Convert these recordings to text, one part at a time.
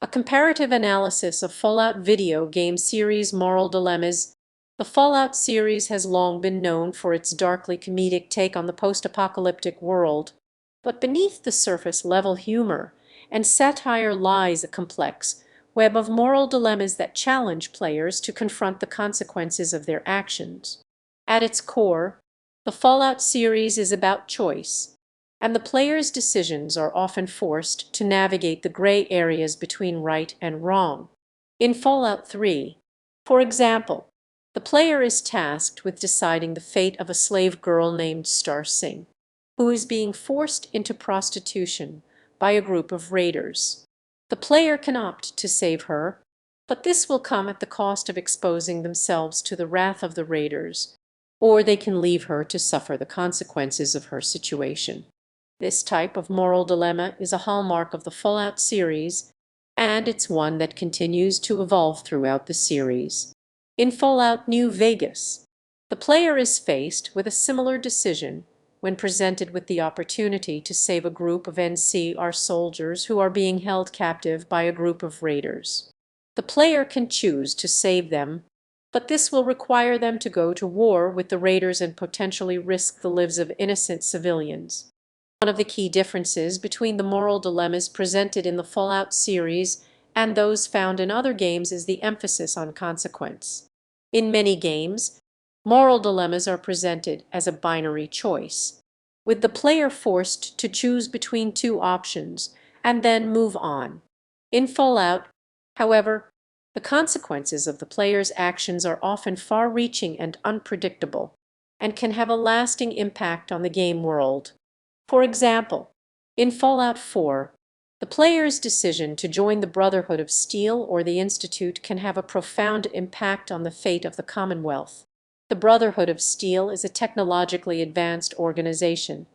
comparative analysis of Fallout video game series moral dilemmas. The Fallout series has long been known for its darkly comedic take on the post-apocalyptic world, but beneath the surface-level humor and satire lies a complex web of moral dilemmas that challenge players to confront the consequences of their actions. At its core, the Fallout series is about choice, and the player's decisions are often forced to navigate the gray areas between right and wrong. In Fallout 3, for example, the player is tasked with deciding the fate of a slave girl named Star Singh, who is being forced into prostitution by a group of raiders. The player can opt to save her, but this will come at the cost of exposing themselves to the wrath of the raiders, or they can leave her to suffer the consequences of her situation. This type of moral dilemma is a hallmark of the Fallout series, and it's one that continues to evolve throughout the series. In Fallout New Vegas, the player is faced with a similar decision when presented with the opportunity to save a group of NCR soldiers who are being held captive by a group of raiders. The player can choose to save them, but this will require them to go to war with the raiders and potentially risk the lives of innocent civilians. One of the key differences between the moral dilemmas presented in the Fallout series and those found in other games is the emphasis on consequence. In many games, moral dilemmas are presented as a binary choice, with the player forced to choose between two options and then move on. In Fallout, however, the consequences of the player's actions are often far-reaching and unpredictable, and can have a lasting impact on the game world. For example, in Fallout 4, the player's decision to join the Brotherhood of Steel or the Institute can have a profound impact on the fate of the Commonwealth. The Brotherhood of Steel is a technologically advanced organization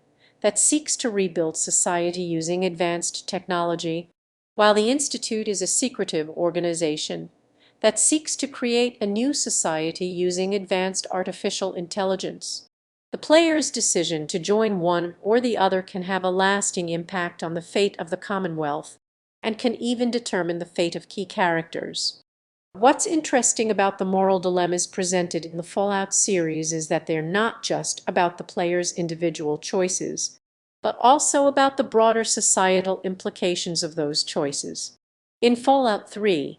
that seeks to rebuild society using advanced technology, while the Institute is a secretive organization that seeks to create a new society using advanced artificial intelligence. The player's decision to join one or the other can have a lasting impact on the fate of the Commonwealth and can even determine the fate of key characters. What's interesting about the moral dilemmas presented in the Fallout series is that they're not just about the player's individual choices, but also about the broader societal implications of those choices. In Fallout 3,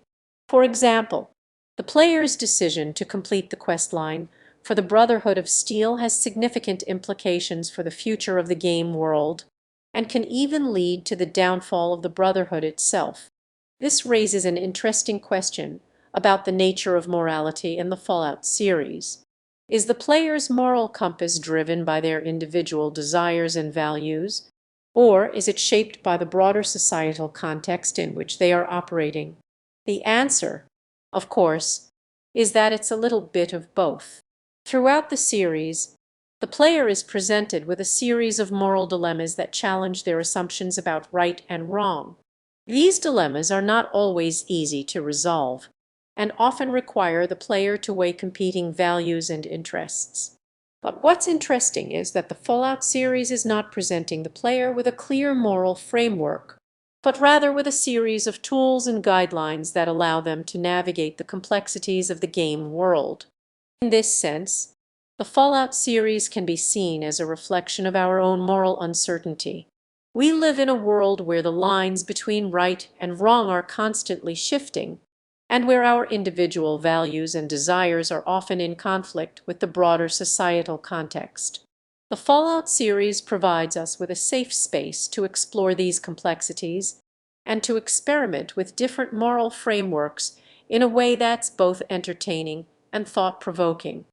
for example, the player's decision to complete the questline for the Brotherhood of Steel has significant implications for the future of the game world and can even lead to the downfall of the Brotherhood itself. This raises an interesting question about the nature of morality in the Fallout series. Is the player's moral compass driven by their individual desires and values, or is it shaped by the broader societal context in which they are operating? The answer, of course, is that it's a little bit of both. Throughout the series, the player is presented with a series of moral dilemmas that challenge their assumptions about right and wrong. These dilemmas are not always easy to resolve, and often require the player to weigh competing values and interests. But what's interesting is that the Fallout series is not presenting the player with a clear moral framework, but rather with a series of tools and guidelines that allow them to navigate the complexities of the game world. In this sense, the Fallout series can be seen as a reflection of our own moral uncertainty. We live in a world where the lines between right and wrong are constantly shifting, and where our individual values and desires are often in conflict with the broader societal context. The Fallout series provides us with a safe space to explore these complexities and to experiment with different moral frameworks in a way that's both entertaining and thought-provoking.